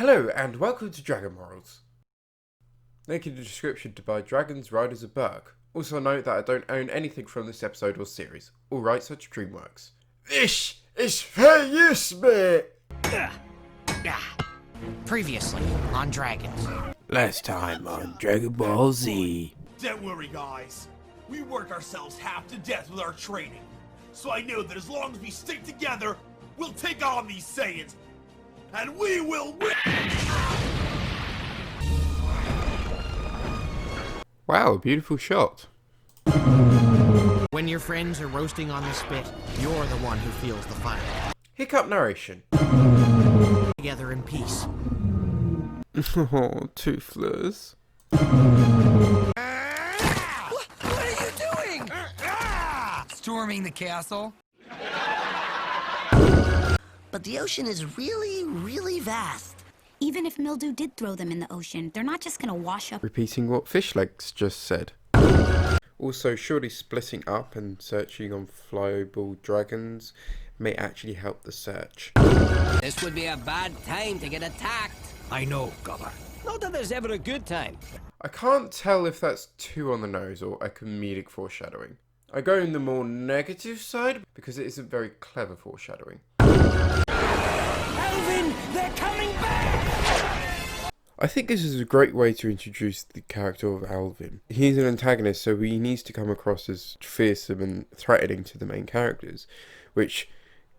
Hello and welcome to Dragon Morals. Link in the description to buy Dragons Riders of Berk. Also note that I don't own anything from this episode or series. All rights are to DreamWorks. This is fair use, mate! Previously on Dragons. Last time on Dragon Ball Z. Don't worry, guys. We worked ourselves half to death with our training. So I know that as long as we stick together, we'll take on these Saiyans. And we will win! Wow, beautiful shot. When your friends are roasting on the spit, you're the one who feels the fire. Hiccup narration. Together in peace. Oh, Toothless. What are you doing? Storming the castle? But the ocean is really, really vast. Even if mildew did throw them in the ocean, they're not just gonna wash up. Repeating what Fishlegs just said. Also, surely splitting up and searching on flyable dragons may actually help the search. This would be a bad time to get attacked. I know, Gobber. Not that there's ever a good time. I can't tell if that's too on the nose or a comedic foreshadowing. I go in the more negative side because it isn't very clever foreshadowing. Alvin, they're coming back! I think this is a great way to introduce the character of Alvin. He's an antagonist, so he needs to come across as fearsome and threatening to the main characters, which,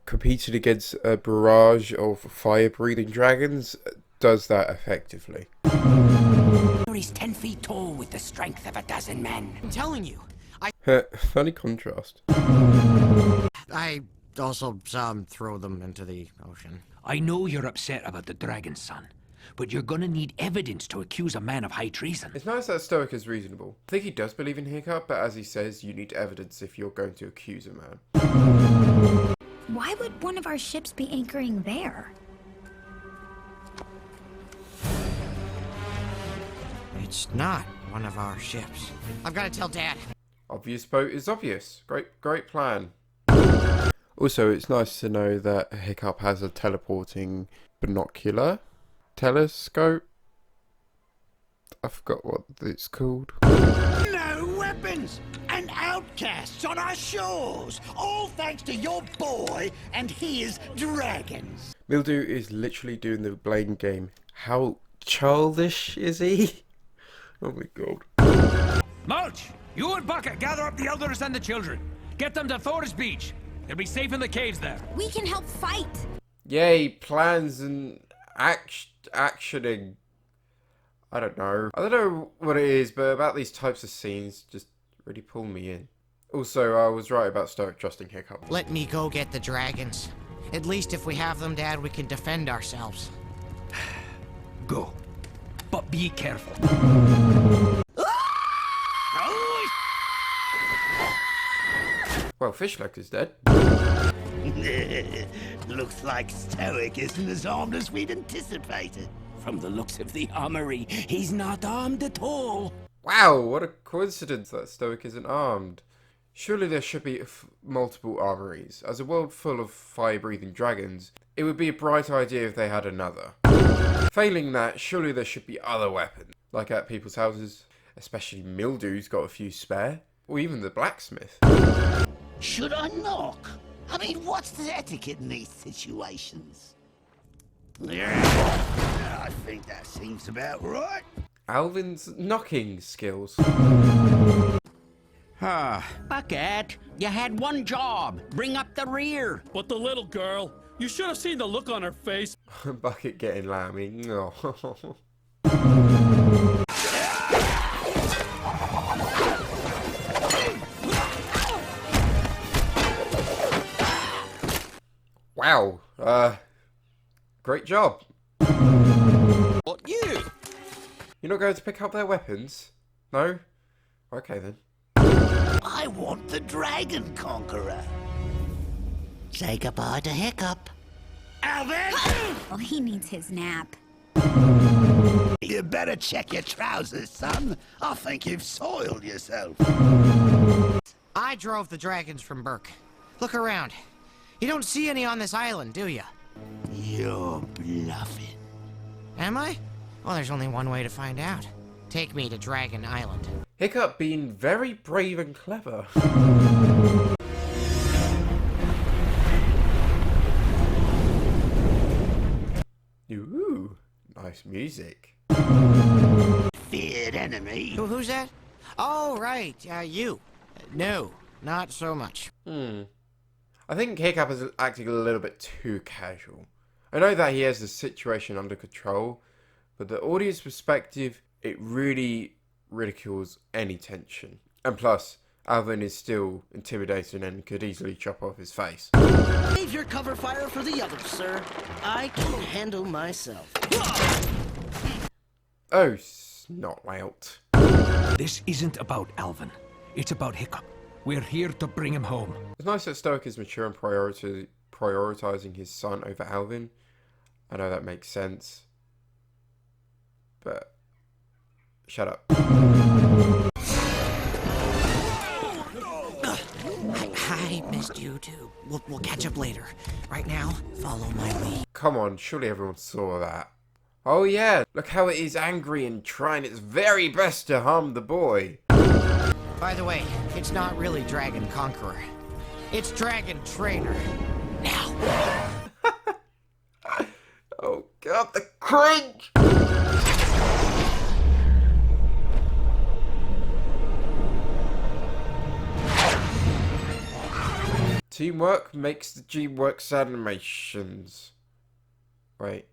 competed against a barrage of fire-breathing dragons, does that effectively. He's 10 feet tall with the strength of a dozen men. I'm telling you, Funny contrast. I also saw him throw them into the ocean. I know you're upset about the dragon, son, but you're gonna need evidence to accuse a man of high treason. It's nice that Stoic is reasonable. I think he does believe in Hiccup, but as he says, you need evidence if you're going to accuse a man. Why would one of our ships be anchoring there? It's not one of our ships. I've got to tell Dad. Obvious boat is obvious. Great plan. Also, it's nice to know that Hiccup has a teleporting binocular? Telescope? I forgot what it's called. No weapons and outcasts on our shores, all thanks to your boy and his dragons. Mildew is literally doing the blame game. How childish is he? Oh my god. Mulch, you and Bucket gather up the elders and the children. Get them to Thor's Beach. They'll be safe in the caves there. We can help fight. Yay, plans and actioning. I don't know what it is, but about these types of scenes just really pull me in. Also, I was right about Stoic trusting Hiccup. Let me go get the dragons. At least if we have them, Dad, we can defend ourselves. Go. But be careful. Well, Fishlegs is dead. Looks like Stoic isn't as armed as we'd anticipated. From the looks of the armory, he's not armed at all. Wow, what a coincidence that Stoic isn't armed. Surely there should be multiple armories. As a world full of fire-breathing dragons, it would be a bright idea if they had another. Failing that, surely there should be other weapons. Like at people's houses, especially Mildew's got a few spare. Or even the blacksmith. Should I knock? I mean, what's the etiquette in these situations? I think that seems about right. Alvin's knocking skills. Bucket, you had one job. Bring up the rear. But the little girl, you should have seen the look on her face. Bucket getting lammy. Oh. Wow. Great job. What, you? You're not going to pick up their weapons? No? Okay then. I want the Dragon Conqueror. Say goodbye to Hiccup. Alvin! Oh, he needs his nap. You better check your trousers, son. I think you've soiled yourself. I drove the dragons from Berk. Look around. You don't see any on this island, do you? You're bluffing. Am I? Well, there's only one way to find out. Take me to Dragon Island. Hiccup being very brave and clever. Ooh, nice music. Feared enemy. Who's that? Oh, right, you. No, not so much. I think Hiccup is acting a little bit too casual. I know that he has the situation under control, but the audience perspective, it really ridicules any tension. And plus, Alvin is still intimidating and could easily chop off his face. Save your cover fire for the others, sir. I can handle myself. Oh, snot lout. This isn't about Alvin. It's about Hiccup. We're here to bring him home. It's nice that Stoic is mature and prioritizing his son over Alvin. I know that makes sense. But shut up. I missed you too. We'll catch up later. Right now, follow my lead. Come on, surely everyone saw that. Oh yeah, look how it is angry and trying its very best to harm the boy. By the way, it's not really Dragon Conqueror. It's Dragon Trainer. Now. Oh god, the cringe! Teamwork makes the G-Works animations. Wait.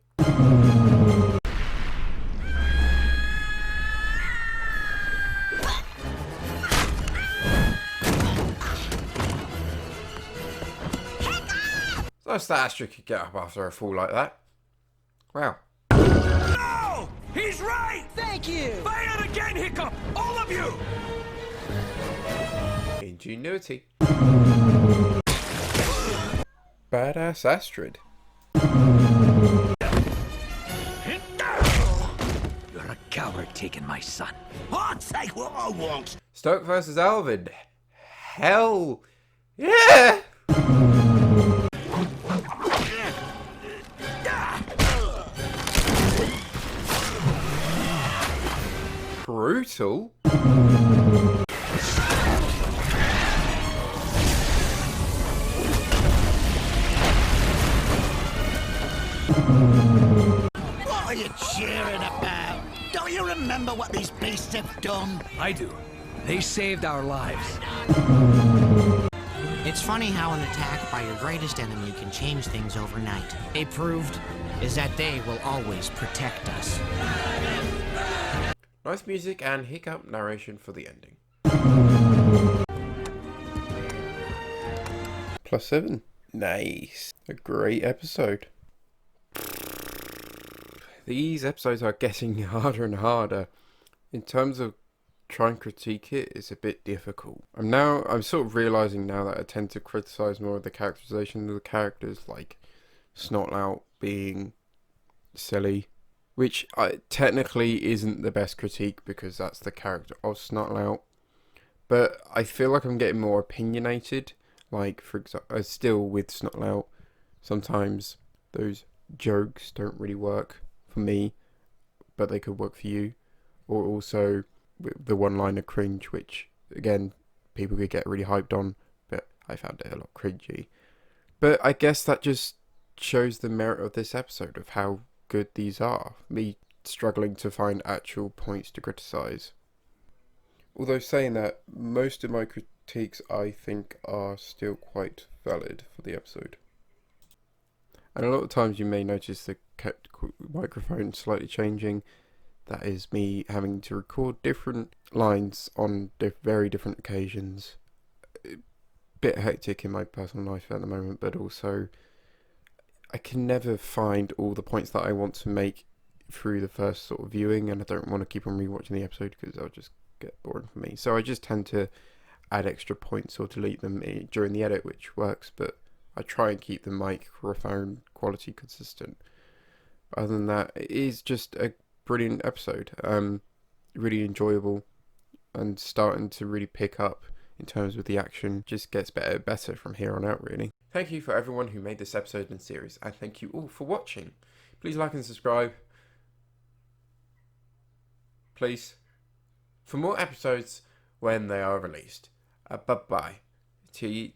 Nice that Astrid could get up after a fall like that. Wow. No! He's right! Thank you! Fight it again, Hiccup! All of you! Ingenuity. Badass Astrid. You're a coward taking my son. I'll take what I want. Stoic versus Alvin. Hell yeah! Brutal. What are you cheering about? Don't you remember what these beasts have done? I do. They saved our lives. It's funny how an attack by your greatest enemy can change things overnight. They proved is that they will always protect us. Nice music and Hiccup narration for the ending. +7. Nice. A great episode. These episodes are getting harder and harder. In terms of trying to critique it, it's a bit difficult. I'm sort of realising now that I tend to criticise more of the characterization of the characters, like Snotlout being silly, which technically isn't the best critique because that's the character of Snotlout. But I feel like I'm getting more opinionated. Like, for example, still with Snotlout, sometimes those jokes don't really work for me, but they could work for you. Or also the one-liner cringe, which, again, people could get really hyped on, but I found it a lot cringy. But I guess that just shows the merit of this episode, of how good these are. Me struggling to find actual points to criticise. Although saying that, most of my critiques I think are still quite valid for the episode. And a lot of times you may notice the microphone slightly changing. That is me having to record different lines on very different occasions. A bit hectic in my personal life at the moment, but also I can never find all the points that I want to make through the first sort of viewing, and I don't want to keep on rewatching the episode because it'll just get boring for me. So I just tend to add extra points or delete them during the edit, which works, but I try and keep the microphone quality consistent. Other than that, it is just a brilliant episode. Really enjoyable and starting to really pick up in terms of the action. Just gets better and better from here on out, really. Thank you for everyone who made this episode and series, and thank you all for watching. Please like and subscribe. please, for more episodes when they are released. Bye bye. T.